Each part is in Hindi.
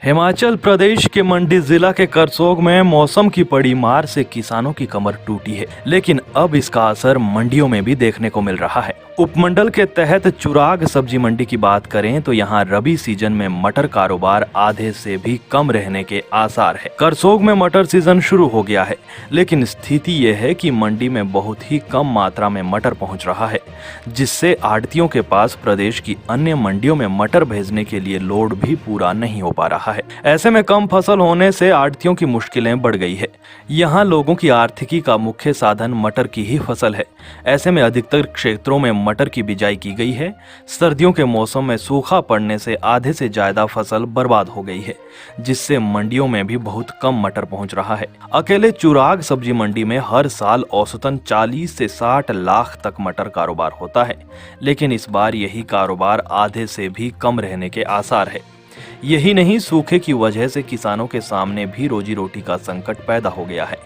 हिमाचल प्रदेश के मंडी जिला के करसोग में मौसम की पड़ी मार से किसानों की कमर टूटी है, लेकिन अब इसका असर मंडियों में भी देखने को मिल रहा है। उपमंडल के तहत चुराग सब्जी मंडी की बात करें तो यहाँ रबी सीजन में मटर कारोबार आधे से भी कम रहने के आसार है। करसोग में मटर सीजन शुरू हो गया है, लेकिन स्थिति यह है कि मंडी में बहुत ही कम मात्रा में मटर पहुँच रहा है, जिससे आढ़तियों के पास प्रदेश की अन्य मंडियों में मटर भेजने के लिए लोड भी पूरा नहीं हो पा रहा है। ऐसे में कम फसल होने से आढ़तियों की मुश्किलें बढ़ गई है। यहाँ लोगों की आर्थिकी का मुख्य साधन मटर की ही फसल है। ऐसे में अधिकतर क्षेत्रों में मटर की बिजाई की गई है। सर्दियों के मौसम में सूखा पड़ने से आधे से ज्यादा फसल बर्बाद हो गई है, जिससे मंडियों में भी बहुत कम मटर पहुंच रहा है। अकेले चुराग सब्जी मंडी में हर साल औसतन 40 से 60 लाख तक मटर कारोबार होता है, लेकिन इस बार यही कारोबार आधे से भी कम रहने के आसार है। यही नहीं, सूखे की वजह से किसानों के सामने भी रोजी रोटी का संकट पैदा हो गया है।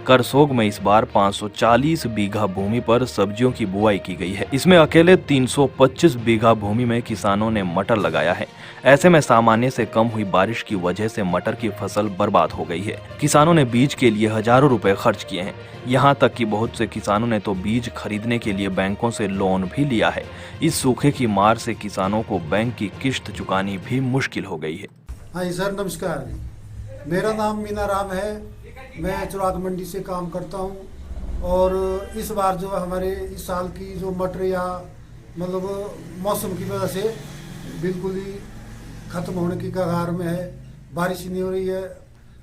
करसोग में इस बार 540 बीघा भूमि पर सब्जियों की बुआई की गई है। इसमें अकेले 325 बीघा भूमि में किसानों ने मटर लगाया है। ऐसे में सामान्य से कम हुई बारिश की वजह से मटर की फसल बर्बाद हो गई है। किसानों ने बीज के लिए हजारों रुपए खर्च किए हैं। यहाँ तक कि बहुत से किसानों ने तो बीज खरीदने के लिए बैंकों से लोन भी लिया है। इस सूखे की मार से किसानों को बैंक की किश्त चुकानी भी मुश्किल हो गई है। हाँ जी सर, नमस्कार। मेरा नाम मीना राम है। मैं चुराग मंडी से काम करता हूँ और इस बार जो हमारे इस साल की जो मटर या मतलब मौसम की वजह से बिल्कुल ही ख़त्म होने की कगार में है। बारिश नहीं हो रही है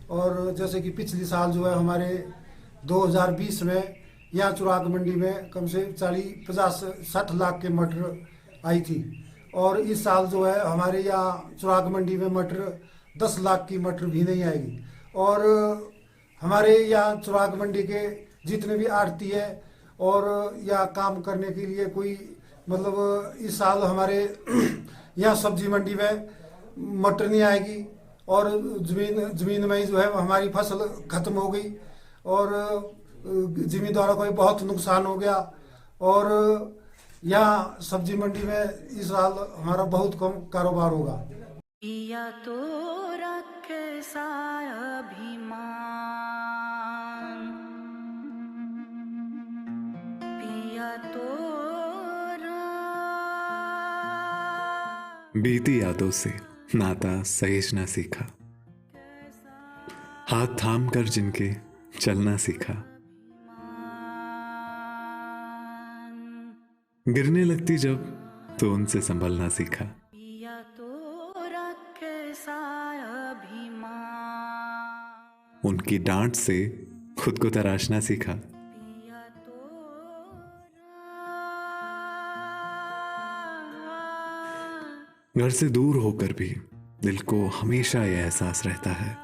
और जैसे कि पिछले साल जो है हमारे 2020 में यहाँ चुराग मंडी में कम से 40-50-60 लाख के मटर आई थी और इस साल जो है हमारे यहाँ चुराग मंडी में मटर 10 लाख की मटर भी नहीं आएगी। और हमारे यहाँ चुराग मंडी के जितने भी आढ़ती है और या काम करने के लिए कोई मतलब इस साल हमारे यहाँ सब्जी मंडी में मटर नहीं आएगी और ज़मीन में ही जो है हमारी फसल ख़त्म हो गई और ज़मींदारों को भी बहुत नुकसान हो गया। और यहाँ सब्जी मंडी में इस साल हमारा बहुत कम कारोबार होगा। पिया तो कैसा अभिमान, पिया तो बीती यादों से नाता सहेजना सीखा, हाथ थाम कर जिनके चलना सीखा, गिरने लगती जब तो उनसे संभलना सीखा, पिया तो कैसा अभिमान, उनकी डांट से खुद को तराशना सीखा, पिया तो घर से दूर होकर भी दिल को हमेशा यह एहसास रहता है,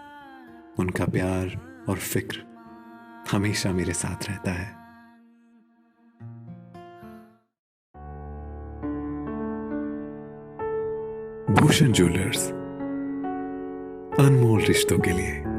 उनका प्यार और फिक्र हमेशा मेरे साथ रहता है। भूषण ज्वेलर्स, अनमोल रिश्तों के लिए।